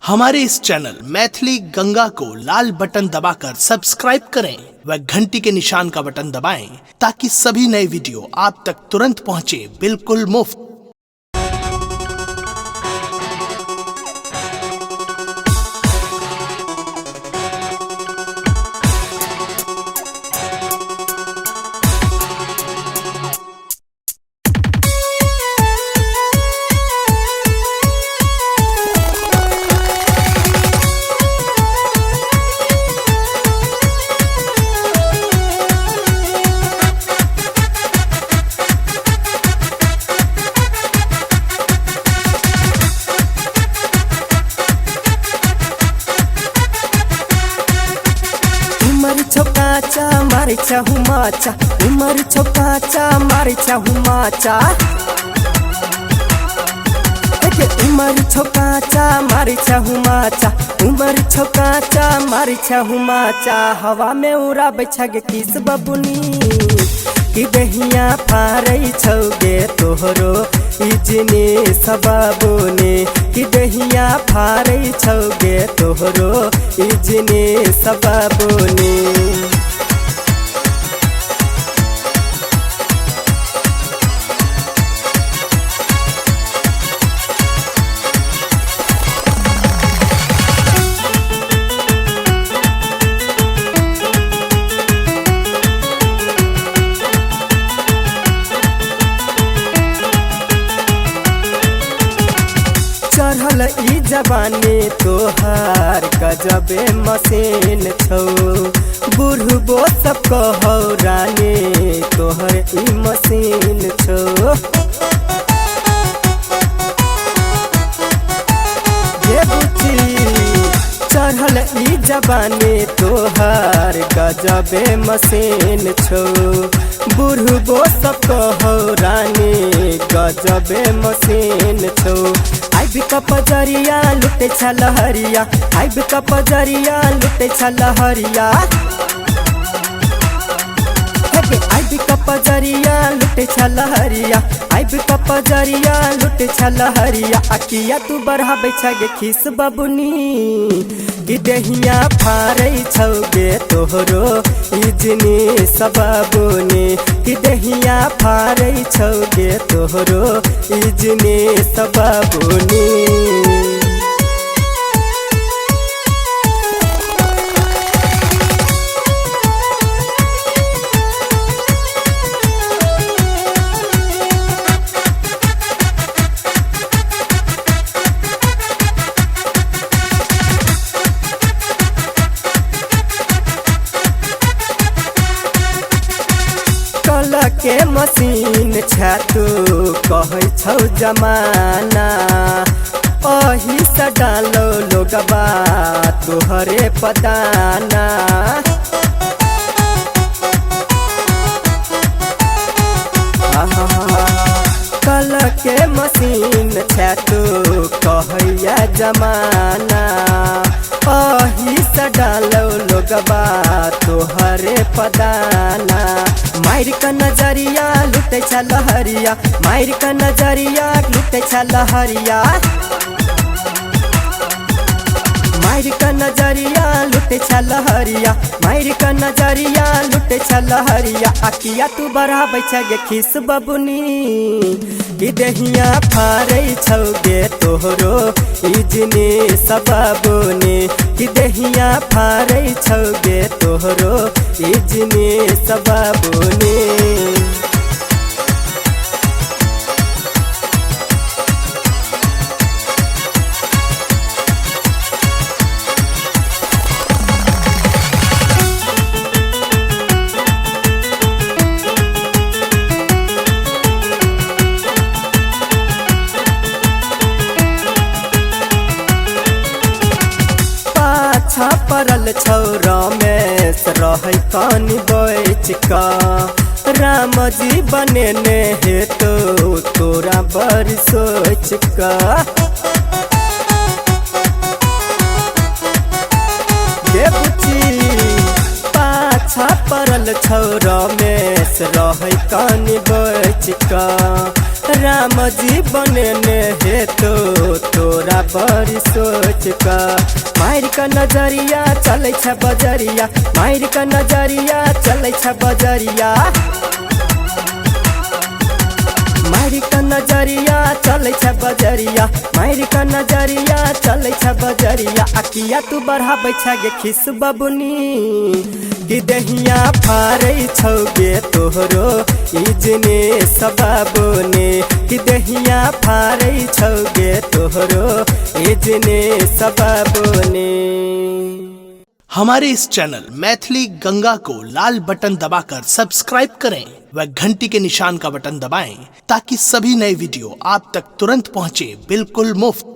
हमारे इस चैनल मैथिली गंगा को लाल बटन दबाकर सब्सक्राइब करें व घंटी के निशान का बटन दबाएं ताकि सभी नए वीडियो आप तक तुरंत पहुंचे बिल्कुल मुफ्त। छोकाचा मारे चाहू माचा उमर छोकाचा मारे चाहू माचा उमर छोकाचा मारे चाहू माचा उमर छोकाचा मारे चाहू माचा हवा में उड़ा बैठा गे किस बबुनी कि दहिया फारई छौगे तोहरो इजने सबबुने कि दहिया फारई छौगे तोहरो इजने सबबुने। चढ़ल ई जवानी तोहार गजबे मशीन छौ बुढ़बो सब कहो रानी तोहर ई मशीन छौ। ये बुची चढ़ल ई जवानी तोहार गजबे मशीन छौ बुढ़बो सब कहो रानी गजबे मशीन छौ। आई भी कपजरिया लुटे छलहरिया आई भी कपजरिया लुटे छलहरिया आई भी कपजरिया लुटे छलहरिया आई भी कपजरिया लुटे छलहरिया अकिया तू बढ़ा बैठा गे खिस बबुनी कि दहिया फारई छौगे तोहरो इजनी सबबुनी कि दहिया फारई छौगे तोहरो इजनी सबबुनी। के मशीन छू कहे छौ जमाना अही से डालो लोगबा तोहरे पदाना कल के मशीन छू कहैया जमाना अही से डालो लोगबा तोहरे पदाना। मायर का नजरिया लुटे छलहरिया मायर का नजरिया लुटे छलहरिया मायर का नजरिया लुटे छलहरिया मायर का नजरिया लुटे छलहरिया अकिया तू बढ़ा बैठा गे खिस बबुनी कि दहिया फारई छौगे तोहरो इजने सबबुनी कि दहिया फारई छौगे तोहरो इजने सबबुनी। पाछा पड़ल छौ रमेश रह कानी बैच का राम जी बनेने हे तो तोरा बड़ सोच का। ये बुची पाछा पड़ल छौ रमेश रह कानी बैच का राम जी बने हे तोरा बड़ी सोच का मार का नजरिया चले छ बजरिया मार का नजरिया चले छ बजरिया मार का नजरिया चले छ बजरिया मार का नजरिया चले छ बजरिया अकिया तू बढ़ाबै छ गे खिस बबुनी कि दहिया फारै छौगे तोहरो इजने सबाबोने कि दहिया फारै छौगे तोहरो इजने सबाबोने। हमारे इस चैनल मैथिली गंगा को लाल बटन दबाकर सब्सक्राइब करें व घंटी के निशान का बटन दबाएं ताकि सभी नए वीडियो आप तक तुरंत पहुंचे बिल्कुल मुफ्त।